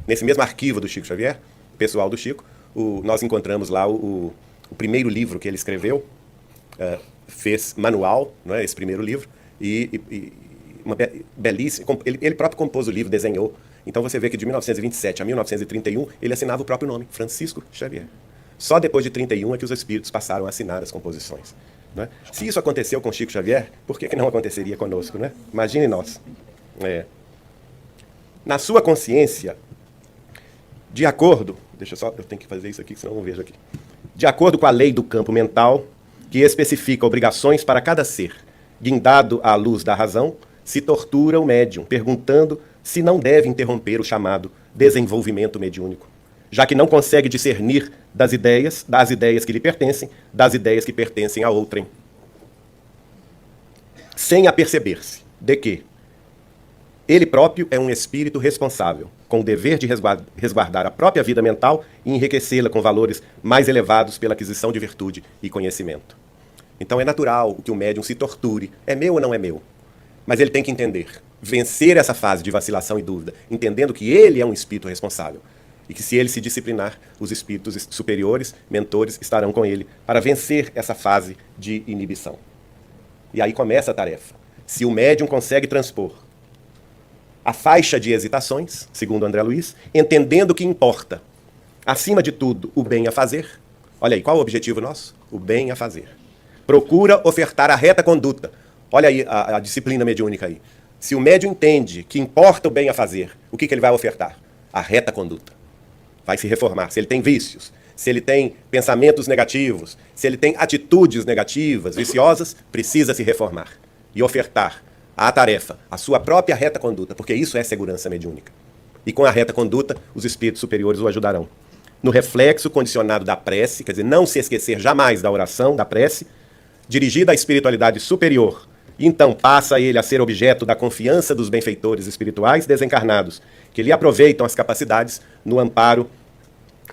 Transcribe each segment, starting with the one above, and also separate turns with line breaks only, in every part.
nesse mesmo arquivo do Chico Xavier, pessoal do Chico, nós encontramos lá o primeiro livro que ele escreveu, fez manual, não é, esse primeiro livro, e uma belíssima, ele próprio compôs o livro, desenhou. Então você vê que de 1927 a 1931 ele assinava o próprio nome, Francisco Xavier. Só depois de 31 é que os espíritos passaram a assinar as composições. Né? Se isso aconteceu com Chico Xavier, por que não aconteceria conosco? Né? Imagine nós. Na sua consciência, de acordo... Deixa só, eu tenho que fazer isso aqui, senão eu não vejo aqui. De acordo com a lei do campo mental, que especifica obrigações para cada ser, guindado à luz da razão, se tortura o médium, perguntando se não deve interromper o chamado desenvolvimento mediúnico, já que não consegue discernir das ideias que lhe pertencem, das ideias que pertencem a outrem, sem aperceber-se de que ele próprio é um espírito responsável, com o dever de resguardar a própria vida mental e enriquecê-la com valores mais elevados pela aquisição de virtude e conhecimento. Então é natural que o médium se torture. É meu ou não é meu? Mas ele tem que entender, vencer essa fase de vacilação e dúvida, entendendo que ele é um espírito responsável. E que se ele se disciplinar, os espíritos superiores, mentores, estarão com ele para vencer essa fase de inibição. E aí começa a tarefa. Se o médium consegue transpor a faixa de hesitações, segundo André Luiz, entendendo que importa, acima de tudo, o bem a fazer. Olha aí, qual é o objetivo nosso? O bem a fazer. Procura ofertar a reta conduta. Olha aí a disciplina mediúnica aí. Se o médium entende que importa o bem a fazer, o que ele vai ofertar? A reta conduta. Vai se reformar. Se ele tem vícios, se ele tem pensamentos negativos, se ele tem atitudes negativas, viciosas, precisa se reformar e ofertar à tarefa a sua própria reta conduta, porque isso é segurança mediúnica. E com a reta conduta, os espíritos superiores o ajudarão. No reflexo condicionado da prece, quer dizer, não se esquecer jamais da oração, da prece, dirigida à espiritualidade superior, e então passa ele a ser objeto da confiança dos benfeitores espirituais desencarnados, que lhe aproveitam as capacidades no amparo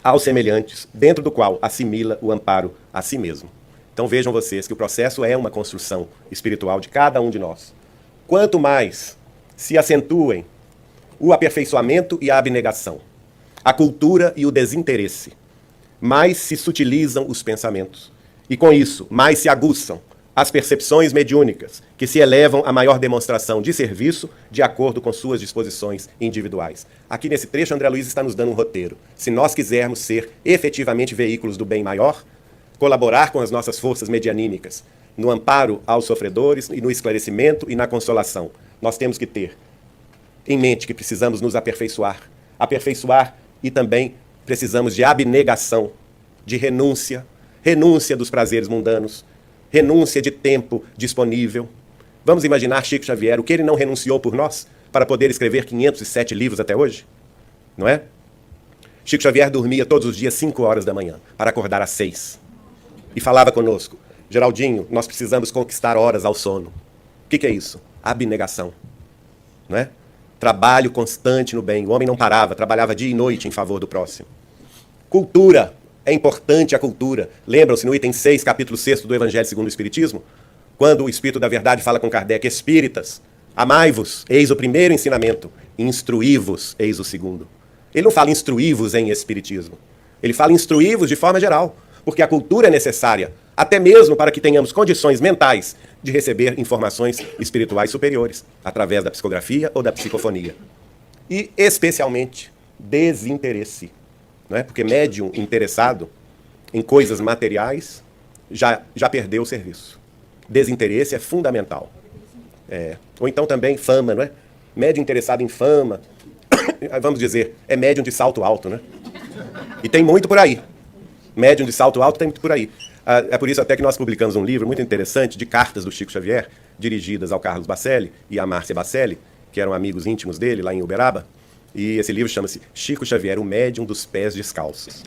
aos semelhantes, dentro do qual assimila o amparo a si mesmo. Então vejam vocês que o processo é uma construção espiritual de cada um de nós. Quanto mais se acentuem o aperfeiçoamento e a abnegação, a cultura e o desinteresse, mais se sutilizam os pensamentos. E com isso, mais se aguçam as percepções mediúnicas, que se elevam à maior demonstração de serviço de acordo com suas disposições individuais. Aqui nesse trecho, André Luiz está nos dando um roteiro. Se nós quisermos ser efetivamente veículos do bem maior, colaborar com as nossas forças medianímicas, no amparo aos sofredores e no esclarecimento e na consolação, nós temos que ter em mente que precisamos nos aperfeiçoar e também precisamos de abnegação, de renúncia dos prazeres mundanos, renúncia de tempo disponível. Vamos imaginar Chico Xavier, o que ele não renunciou por nós para poder escrever 507 livros até hoje? Não é? Chico Xavier dormia todos os dias 5 horas da manhã, para acordar às 6. E falava conosco: Geraldinho, nós precisamos conquistar horas ao sono. O que é isso? Abnegação. Não é? Trabalho constante no bem. O homem não parava, trabalhava dia e noite em favor do próximo. Cultura. É importante a cultura. Lembram-se no item 6, capítulo 6 do Evangelho segundo o Espiritismo? Quando o Espírito da Verdade fala com Kardec: espíritas, amai-vos, eis o primeiro ensinamento, instruí-vos, eis o segundo. Ele não fala instruí-vos em Espiritismo. Ele fala instruí-vos de forma geral, porque a cultura é necessária, até mesmo para que tenhamos condições mentais de receber informações espirituais superiores, através da psicografia ou da psicofonia. E, especialmente, desinteresse. Não é? Porque médium interessado em coisas materiais já perdeu o serviço. Desinteresse é fundamental. Ou então também fama, não é? Médium interessado em fama, vamos dizer, é médium de salto alto, né? E tem muito por aí. Médium de salto alto tem muito por aí. É por isso até que nós publicamos um livro muito interessante de cartas do Chico Xavier, dirigidas ao Carlos Bacelli e à Márcia Bacelli, que eram amigos íntimos dele lá em Uberaba. E esse livro chama-se Chico Xavier, o médium dos pés descalços.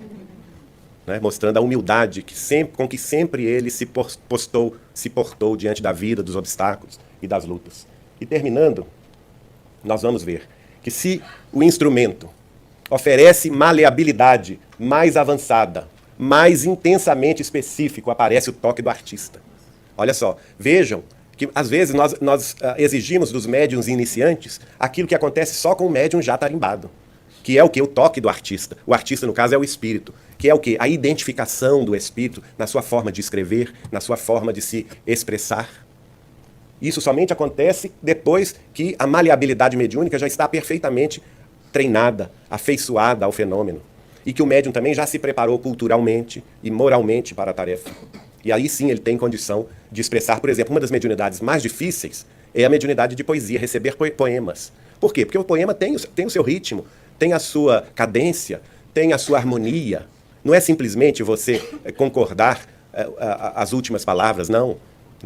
Né? Mostrando a humildade com que sempre ele se portou diante da vida, dos obstáculos e das lutas. E terminando, nós vamos ver que se o instrumento oferece maleabilidade mais avançada, mais intensamente específico, aparece o toque do artista. Olha só, vejam que às vezes nós exigimos dos médiuns iniciantes aquilo que acontece só com o médium já tarimbado. que é o que? O toque do artista. O artista, no caso, é o espírito, que é o que? A identificação do espírito na sua forma de escrever, na sua forma de se expressar. Isso somente acontece depois que a maleabilidade mediúnica já está perfeitamente treinada, afeiçoada ao fenômeno. E que o médium também já se preparou culturalmente e moralmente para a tarefa. E aí sim ele tem condição de expressar, por exemplo, uma das mediunidades mais difíceis é a mediunidade de poesia, receber poemas. Por quê? Porque o poema tem o seu ritmo, tem a sua cadência, tem a sua harmonia. Não é simplesmente você concordar as últimas palavras, não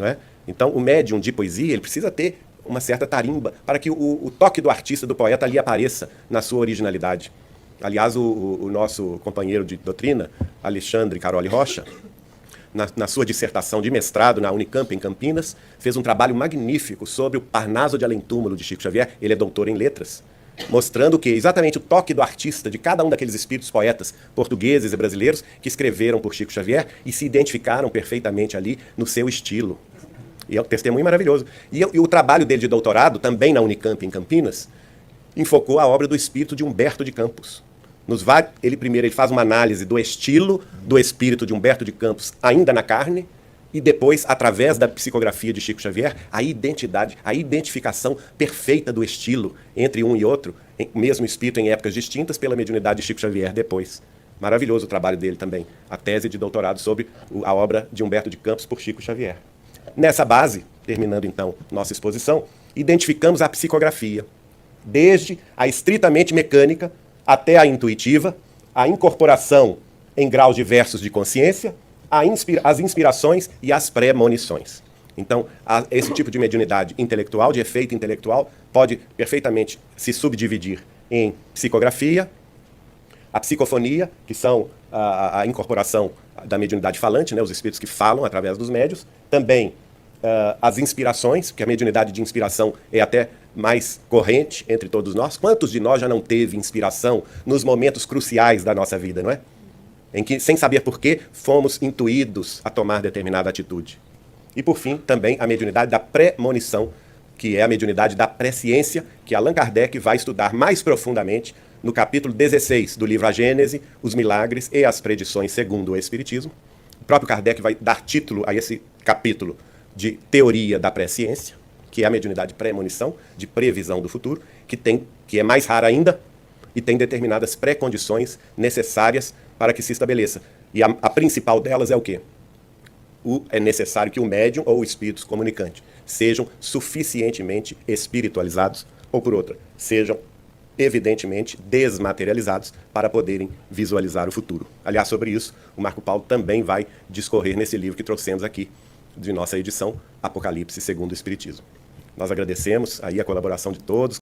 é? Então, o médium de poesia ele precisa ter uma certa tarimba para que o toque do artista, do poeta, ali apareça na sua originalidade. Aliás, o nosso companheiro de doutrina, Alexandre Caroli Rocha, na sua dissertação de mestrado na Unicamp, em Campinas, fez um trabalho magnífico sobre o Parnaso de Além-Túmulo de Chico Xavier. Ele é doutor em letras, mostrando que exatamente o toque do artista, de cada um daqueles espíritos poetas portugueses e brasileiros que escreveram por Chico Xavier e se identificaram perfeitamente ali no seu estilo. E é um testemunho maravilhoso. E o trabalho dele de doutorado, também na Unicamp, em Campinas, enfocou a obra do espírito de Humberto de Campos. Ele faz uma análise do estilo do espírito de Humberto de Campos, ainda na carne, e depois, através da psicografia de Chico Xavier, a identificação perfeita do estilo entre um e outro, o mesmo espírito em épocas distintas, pela mediunidade de Chico Xavier depois. Maravilhoso o trabalho dele também, a tese de doutorado sobre a obra de Humberto de Campos por Chico Xavier. Nessa base, terminando então nossa exposição, identificamos a psicografia, desde a estritamente mecânica até a intuitiva, a incorporação em graus diversos de consciência, as inspirações e as premonições. Então, esse tipo de mediunidade intelectual, de efeito intelectual, pode perfeitamente se subdividir em psicografia, a psicofonia, que são a incorporação da mediunidade falante, né, os espíritos que falam através dos médios, também as inspirações, porque a mediunidade de inspiração é até mais corrente entre todos nós. Quantos de nós já não teve inspiração nos momentos cruciais da nossa vida, não é? Em que, sem saber por quê, fomos intuídos a tomar determinada atitude. E, por fim, também a mediunidade da premonição, que é a mediunidade da presciência, que Allan Kardec vai estudar mais profundamente no capítulo 16 do livro A Gênese, os milagres e as predições segundo o Espiritismo. O próprio Kardec vai dar título a esse capítulo de teoria da presciência, que é a mediunidade de premonição, de previsão do futuro, que é mais rara ainda e tem determinadas pré-condições necessárias para que se estabeleça. E a principal delas é o quê? É necessário que o médium ou o espírito comunicante sejam suficientemente espiritualizados, ou por outra, sejam evidentemente desmaterializados para poderem visualizar o futuro. Aliás, sobre isso, o Marco Paulo também vai discorrer nesse livro que trouxemos aqui, de nossa edição, Apocalipse segundo o Espiritismo. Nós agradecemos aí a colaboração de todos.